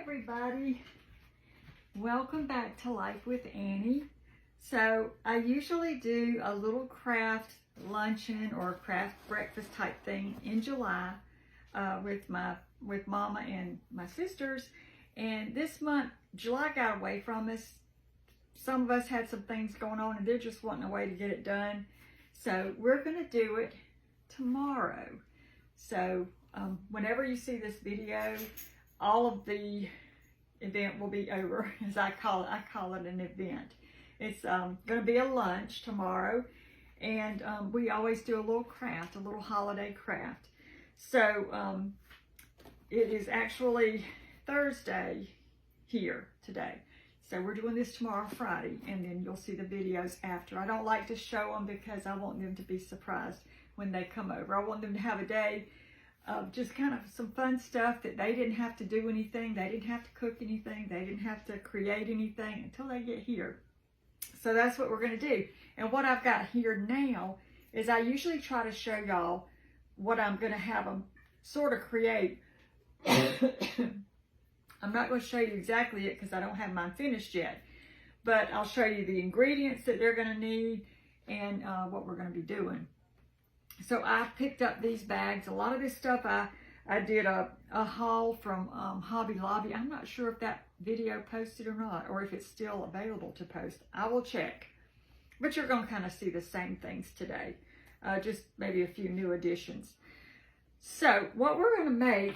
everybody. Welcome back to Life with Annie. So I usually do a little craft luncheon or craft breakfast type thing in July with Mama and my sisters. And this month, July got away from us. Some of us had some things going on and they're just wanting a way to get it done. So we're going to do it tomorrow. So whenever you see this video, all of the event will be over, as I call it. I call it an event. It's going to be a lunch tomorrow, and we always do a little craft, a little holiday craft. So it is actually Thursday here today. So we're doing this tomorrow, Friday, and then you'll see the videos after. I don't like to show them because I want them to be surprised when they come over. I want them to have a day of just kind of some fun stuff that they didn't have to do anything. They didn't have to cook anything. They didn't have to create anything until they get here. So that's what we're going to do. And what I've got here now is I usually try to show y'all what I'm going to have them sort of create. I'm not going to show you exactly it because I don't have mine finished yet. But I'll show you the ingredients that they're going to need and what we're going to be doing. So I picked up these bags. A lot of this stuff I did a haul from Hobby Lobby. I'm not sure if that video posted or not, or if it's still available to post. I will check. But you're going to kind of see the same things today. Just maybe a few new additions. So what we're going to make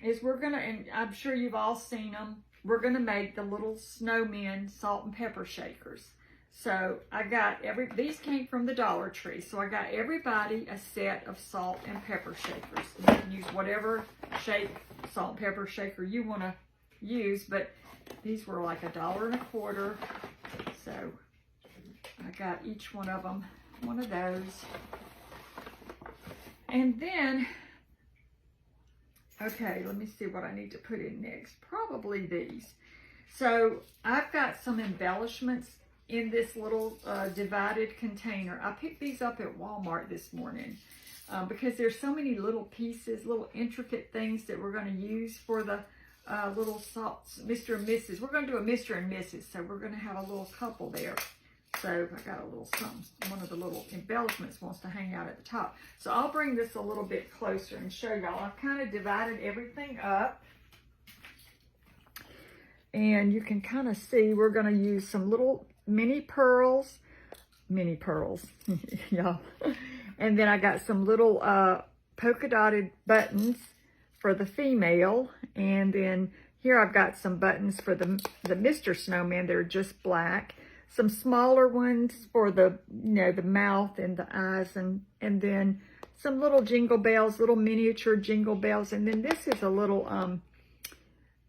is and I'm sure you've all seen them, we're going to make the little snowmen salt and pepper shakers. So I got these came from the Dollar Tree. So I got everybody a set of salt and pepper shakers. You can use whatever salt and pepper shaker you want to use, but these were like $1.25. So I got each one of them one of those. And then, okay, let me see what I need to put in next. Probably these. So I've got some embellishments in this little divided container. I picked these up at Walmart this morning because there's so many little pieces, little intricate things that we're going to use for the little salts, Mr. and Mrs. We're going to do a Mr. and Mrs. So we're going to have a little couple there. So I got a little something, one of the little embellishments wants to hang out at the top. So I'll bring this a little bit closer and show y'all. I've kind of divided everything up. And you can kind of see we're going to use some little mini pearls, y'all. And then I got some little polka dotted buttons for the female. And then here I've got some buttons for the Mr. Snowman. They're just black. Some smaller ones for the, the mouth and the eyes. And then some little jingle bells, little miniature jingle bells. And then this is a little,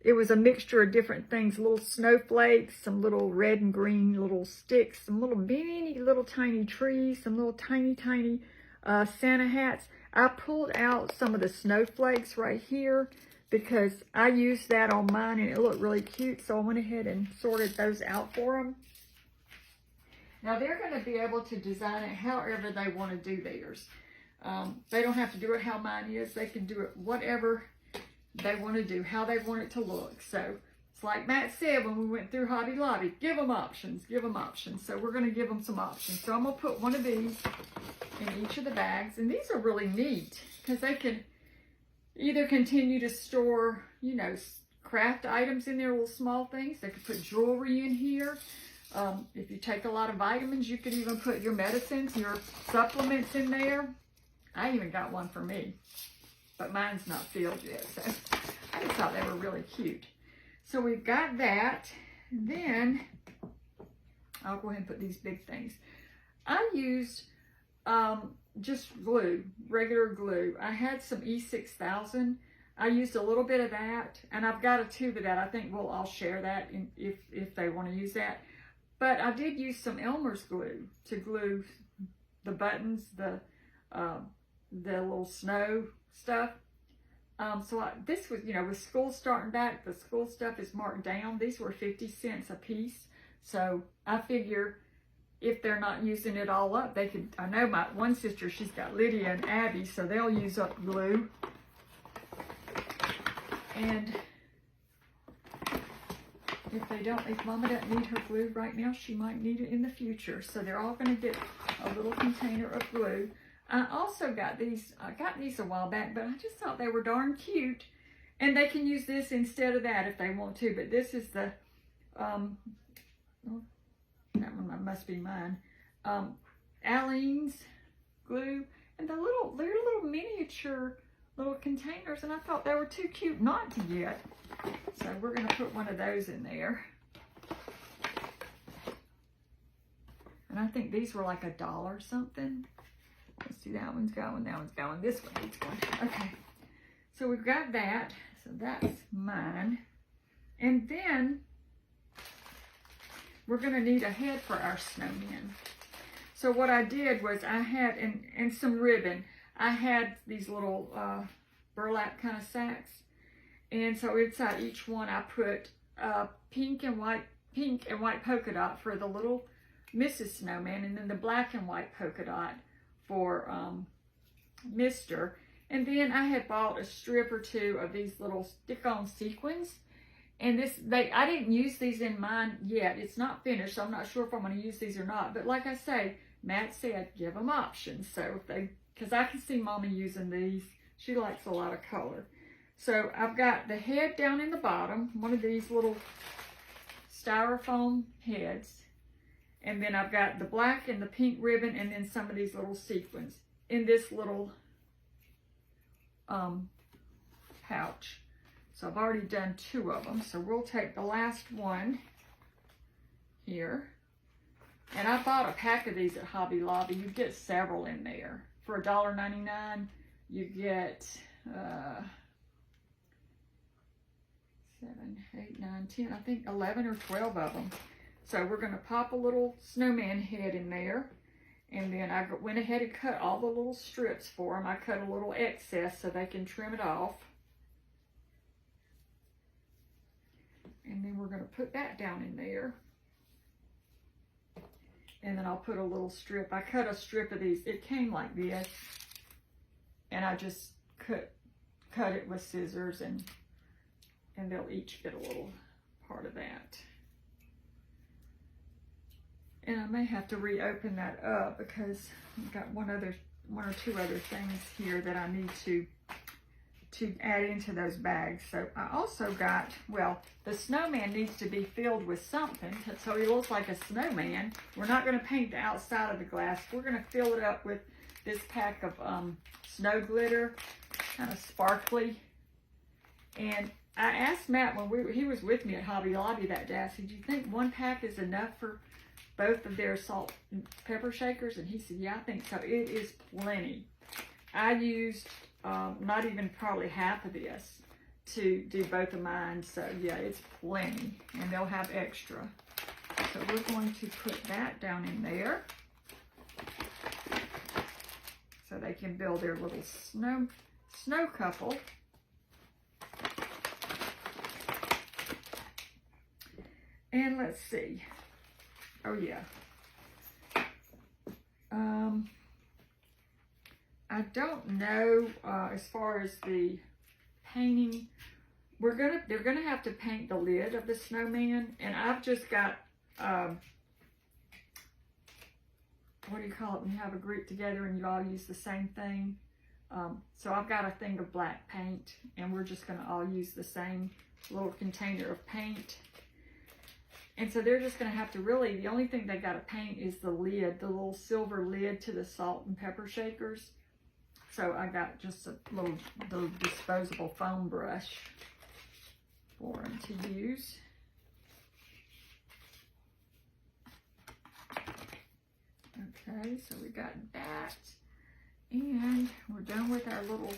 it was a mixture of different things, little snowflakes, some little red and green little sticks, some little mini little tiny trees, some little tiny Santa hats. I pulled out some of the snowflakes right here because I used that on mine and it looked really cute. So I went ahead and sorted those out for them. Now they're going to be able to design it however they want to do theirs. They don't have to do it how mine is. They can do it whatever they want to do, how they want it to look. So it's like Matt said when we went through Hobby Lobby, give them options, give them options. So we're going to give them some options. So I'm going to put one of these in each of the bags. And these are really neat because they can either continue to store, craft items in there, little small things. They could put jewelry in here. If you take a lot of vitamins, you could even put your medicines, your supplements in there. I even got one for me. But mine's not filled yet, so I just thought they were really cute. So we've got that. And then I'll go ahead and put these big things. I used just glue, regular glue. I had some E6000. I used a little bit of that, and I've got a tube of that. I think I'll share that if they want to use that. But I did use some Elmer's glue to glue the buttons, the little snow stuff. So this was, with school starting back, the school stuff is marked down. These were 50 cents a piece. So I figure if they're not using it all up, they could, I know my one sister, she's got Lydia and Abby, so they'll use up glue. And if Mama doesn't need her glue right now, she might need it in the future. So they're all going to get a little container of glue. I also got these, I got these a while back, but I just thought they were darn cute. And they can use this instead of that if they want to. But this is the, oh, that one must be mine. Aleene's glue. And they're little miniature little containers. And I thought they were too cute not to get. So we're going to put one of those in there. And I think these were like $1 something. Let's see, that one's going, that one's going, this one needs going. Okay, so we've got that. So that's mine. And then we're going to need a head for our snowman. So what I did was I had, and some ribbon. I had these little burlap kind of sacks. And so inside each one I put pink and white polka dot for the little Mrs. Snowman, and then the black and white polka dot for Mr. And then I had bought a strip or two of these little stick-on sequins. And I didn't use these in mine yet. It's not finished, so I'm not sure if I'm going to use these or not. But like I say, Matt said, give them options. So because I can see Mama using these. She likes a lot of color. So I've got the head down in the bottom, one of these little styrofoam heads. And then I've got the black and the pink ribbon, and then some of these little sequins in this little pouch. So I've already done 2 of them. So we'll take the last one here. And I bought a pack of these at Hobby Lobby. You get several in there. For $1.99, you get 7, 8, 9, 10, I think 11 or 12 of them. So we're going to pop a little snowman head in there. And then I went ahead and cut all the little strips for them. I cut a little excess so they can trim it off. And then we're going to put that down in there. And then I'll put a little strip. I cut a strip of these. It came like this. And I just cut it with scissors, and they'll each get a little part of that. And I may have to reopen that up because I've got one or 2 other things here that I need to add into those bags. So I also got, well, the snowman needs to be filled with something so he looks like a snowman. We're not going to paint the outside of the glass. We're going to fill it up with this pack of snow glitter, kind of sparkly. And I asked Matt when he was with me at Hobby Lobby that day, I said, do you think 1 pack is enough for both of their salt and pepper shakers? And he said, yeah, I think so. It is plenty. I used not even probably half of this to do both of mine. So yeah, it's plenty, and they'll have extra. So we're going to put that down in there so they can build their little snow couple. And let's see. Oh yeah. I don't know as far as the painting. They're gonna have to paint the lid of the snowman, and I've just got what do you call it when you have a group together and you all use the same thing? So I've got a thing of black paint, and we're just gonna all use the same little container of paint. And so they're just going to have to the only thing they got to paint is the lid, the little silver lid to the salt and pepper shakers. So I got just a little disposable foam brush for them to use. Okay, so we got that. And we're done with our little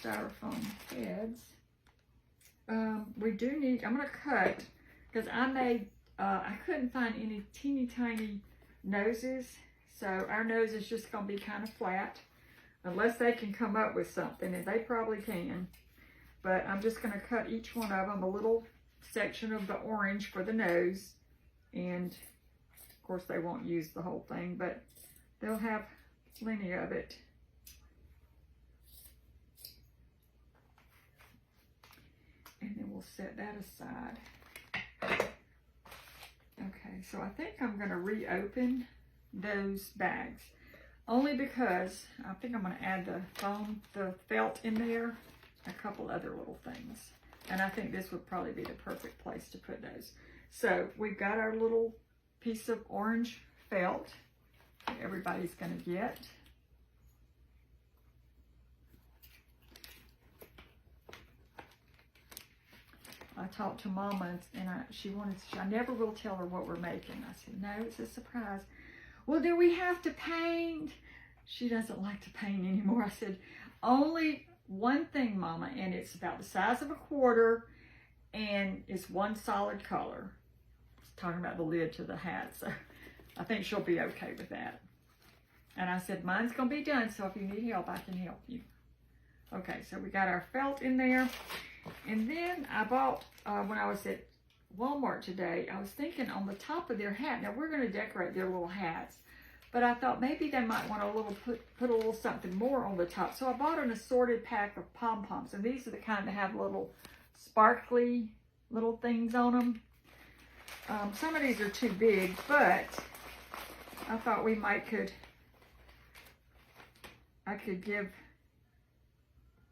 styrofoam heads. We do need, I'm going to cut, because I couldn't find any teeny tiny noses. So our nose is just going to be kind of flat. Unless they can come up with something, and they probably can. But I'm just going to cut each one of them a little section of the orange for the nose. And of course they won't use the whole thing, but they'll have plenty of it. And then we'll set that aside. Okay, so I think I'm going to reopen those bags. Only because I think I'm going to add the felt in there, a couple other little things. And I think this would probably be the perfect place to put those. So we've got our little piece of orange felt that everybody's going to get. I talked to Mama and I never will tell her what we're making. I said, no, it's a surprise. Well, do we have to paint? She doesn't like to paint anymore. I said, only one thing, Mama, and it's about the size of a quarter, and it's one solid color. I was talking about the lid to the hat, so I think she'll be okay with that. And I said, mine's going to be done, so if you need help, I can help you. Okay, so we got our felt in there. And then I bought, when I was at Walmart today, I was thinking on the top of their hat. Now we're going to decorate their little hats, but I thought maybe they might want to put a little something more on the top. So I bought an assorted pack of pom-poms, and these are the kind that have little sparkly little things on them. Some of these are too big, but I thought we might I could give,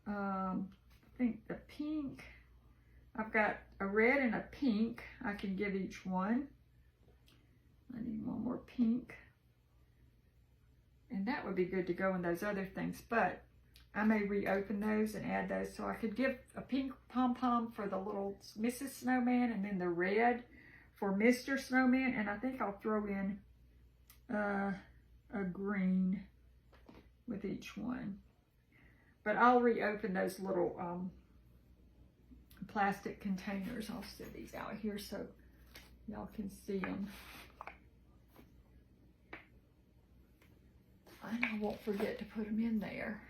I think the pink. I've got a red and a pink. I can give each one. I need one more pink. And that would be good to go in those other things. But I may reopen those and add those. So I could give a pink pom-pom for the little Mrs. Snowman, and then the red for Mr. Snowman. And I think I'll throw in a green with each one. But I'll reopen those little plastic containers. I'll set these out here so y'all can see them. And I won't forget to put them in there.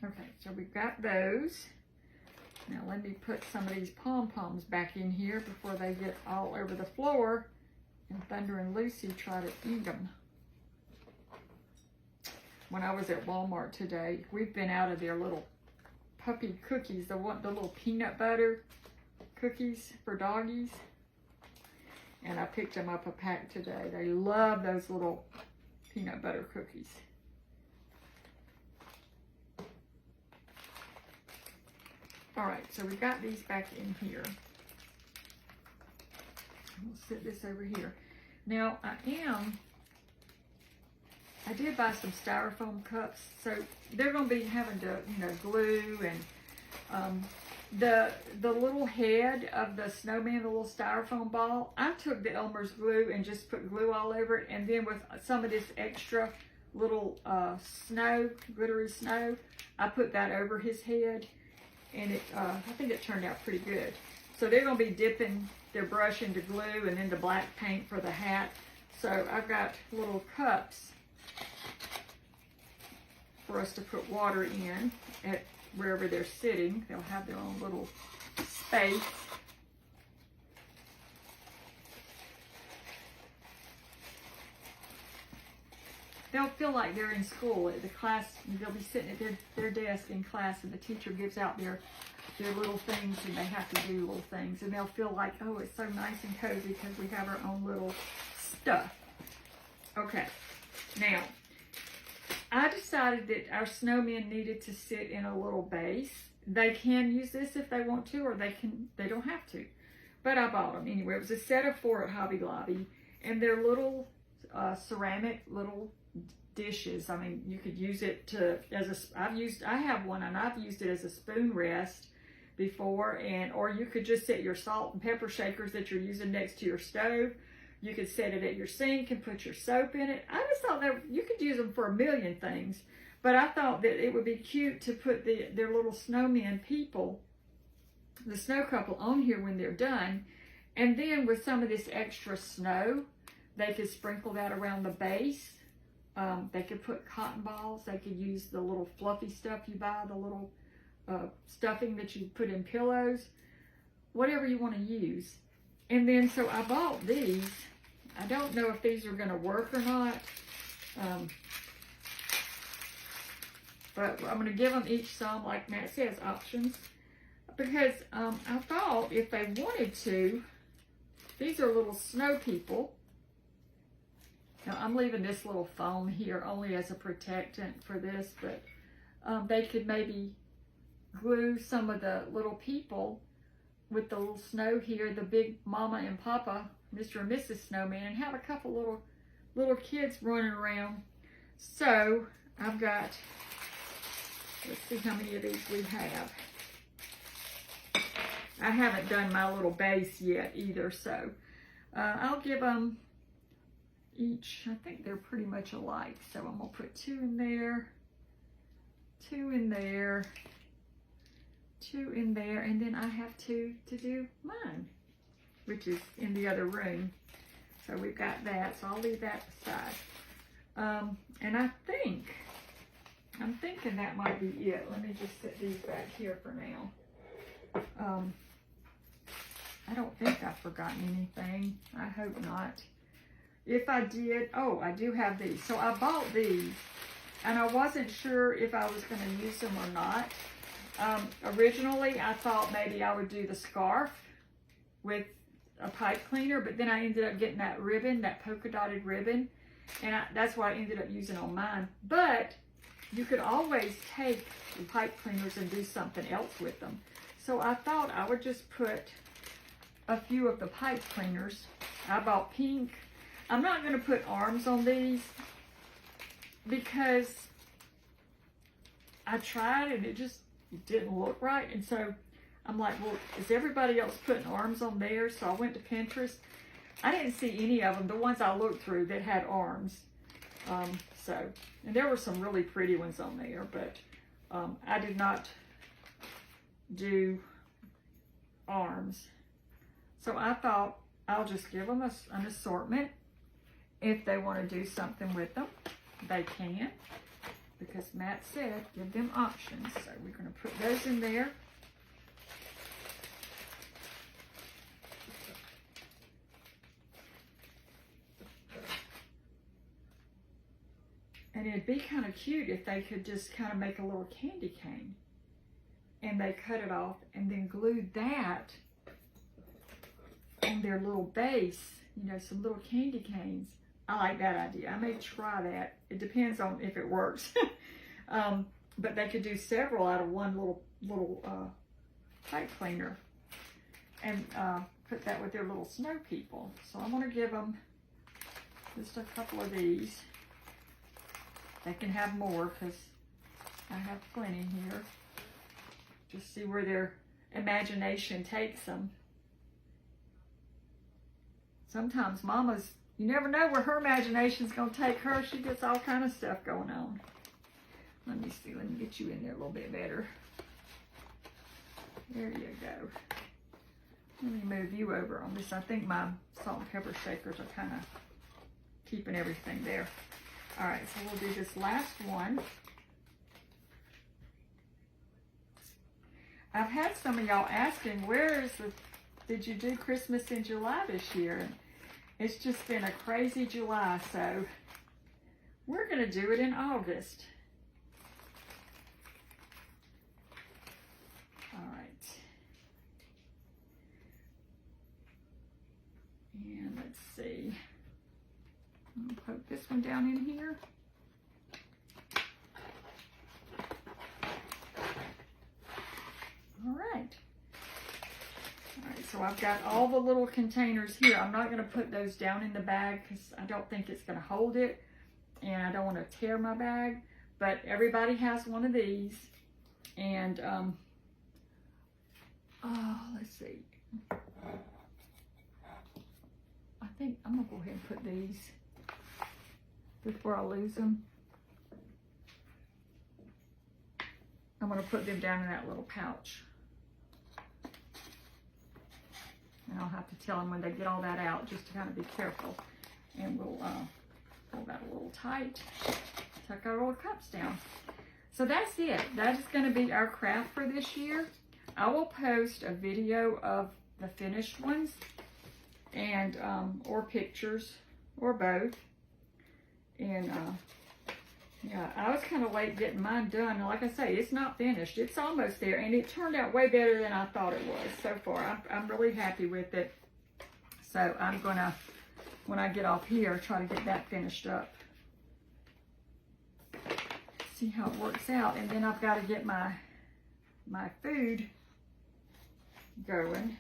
Okay, so we've got those. Now let me put some of these pom-poms back in here before they get all over the floor and Thunder and Lucy try to eat them. When I was at Walmart today, we've been out of their little puppy cookies, the little peanut butter cookies for doggies. And I picked them up a pack today. They love those little peanut butter cookies. All right, so we got these back in here. We'll set this over here. Now I did buy some styrofoam cups, so they're going to be having to, glue and the little head of the snowman, the little styrofoam ball. I took the Elmer's glue and just put glue all over it, and then with some of this extra little snow, glittery snow, I put that over his head, and I think it turned out pretty good. So they're going to be dipping their brush into glue and into black paint for the hat. So I've got little cups for us to put water in at wherever they're sitting. They'll have their own little space. They'll feel like they're in school at the class. They'll be sitting at their desk in class, and the teacher gives out their little things, and they have to do little things, and they'll feel like, oh, it's so nice and cozy because we have our own little stuff. Okay, now I decided that our snowmen needed to sit in a little base. They can use this if they want to, or they don't have to. But I bought them anyway. It was a set of 4 at Hobby Lobby, and they're little ceramic little dishes. I mean, you could use it I have one, and I've used it as a spoon rest before, or you could just set your salt and pepper shakers that you're using next to your stove. You could set it at your sink and put your soap in it. I just thought that you could use them for a million things, but I thought that it would be cute to put their little snowman people, the snow couple, on here when they're done. And then with some of this extra snow, they could sprinkle that around the base. They could put cotton balls. They could use the little fluffy stuff you buy, the little stuffing that you put in pillows, whatever you want to use. And then, so I bought these. I don't know if these are going to work or not. But I'm going to give them each some, like Matt says, options. because I thought if they wanted to, these are little snow people. Now, I'm leaving this little foam here only as a protectant for this, but they could maybe glue some of the little people with the little snow here, the big mama and papa, Mr. and Mrs. Snowman, and have a couple little kids running around. So I've got, let's see how many of these we have. I haven't done my little base yet either, so I'll give them each, I think they're pretty much alike. So I'm gonna put 2 in there, 2 in there, 2 in there, and then I have 2 to do mine, which is in the other room. So we've got that, so I'll leave that aside. And I'm thinking that might be it. Let me just set these back here for now. I don't think I've forgotten anything. I hope not. If I did, oh, I do have these. So I bought these, and I wasn't sure if I was going to use them or not. Originally, I thought maybe I would do the scarf with a pipe cleaner, but then I ended up getting that ribbon, that polka dotted ribbon, and that's what I ended up using on mine. But you could always take the pipe cleaners and do something else with them. So I thought I would just put a few of the pipe cleaners. I bought pink. I'm not going to put arms on these because I tried and it just didn't look right. And so I'm like, well, is everybody else putting arms on theirs? So I went to Pinterest. I didn't see any of them, the ones I looked through that had arms. And there were some really pretty ones on there, but I did not do arms. So I thought I'll just give them an assortment. If they want to do something with them, they can. Because Matt said, give them options. So we're going to put those in there. And it'd be kind of cute if they could just kind of make a little candy cane. And they cut it off and then glued that on their little base, you know, some little candy canes. I like that idea. I may try that. It depends on if it works. But they could do several out of one little pipe cleaner and put that with their little snow people. So I'm going to give them just a couple of these. They can have more because I have plenty here. Just see where their imagination takes them. Sometimes Mama's, you never know where her imagination's going to take her. She gets all kind of stuff going on. Let me see. Let me get you in there a little bit better. There you go. Let me move you over on this. I think my salt and pepper shakers are kind of keeping everything there. All right, so we'll do this last one. I've had some of y'all asking, did you do Christmas in July this year? It's just been a crazy July, so we're going to do it in August. All right. And let's see. I'm going to poke this one down in here. All right. All right, so I've got all the little containers here. I'm not going to put those down in the bag because I don't think it's going to hold it. And I don't want to tear my bag. But everybody has one of these. And, let's see. I think I'm going to go ahead and put these before I lose them. I'm going to put them down in that little pouch. And I'll have to tell them when they get all that out just to kind of be careful. And we'll pull that a little tight. Tuck our little cups down. So that's it. That is going to be our craft for this year. I will post a video of the finished ones and or pictures or both. And Yeah, I was kind of late getting mine done. Like I say, it's not finished. It's almost there, and it turned out way better than I thought it was so far. I'm really happy with it. So I'm gonna, when I get off here, try to get that finished up. See how it works out, and then I've got to get my food going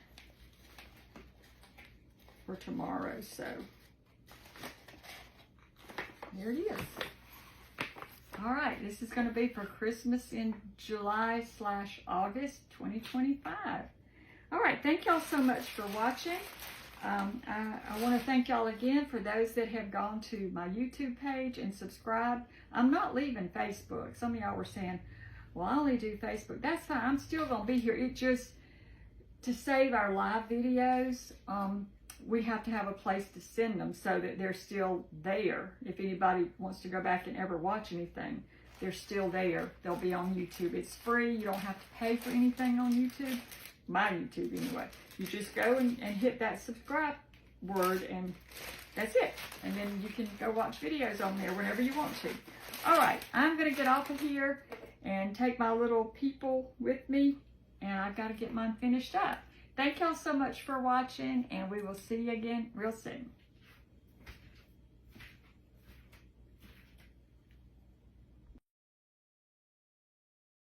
for tomorrow. So there it is. All right, this is going to be for Christmas in July/August 2025. All right, thank y'all so much for watching. I want to thank y'all again for those that have gone to my YouTube page and subscribed. I'm not leaving Facebook. Some of y'all were saying, well, I only do Facebook. That's fine. I'm still going to be here. It just, to save our live videos, we have to have a place to send them so that they're still there. If anybody wants to go back and ever watch anything, they're still there. They'll be on YouTube. It's free. You don't have to pay for anything on YouTube. My YouTube, anyway. You just go and hit that subscribe word, and that's it. And then you can go watch videos on there whenever you want to. All right, I'm going to get off of here and take my little people with me, and I've got to get mine finished up. Thank y'all so much for watching, and we will see you again real soon.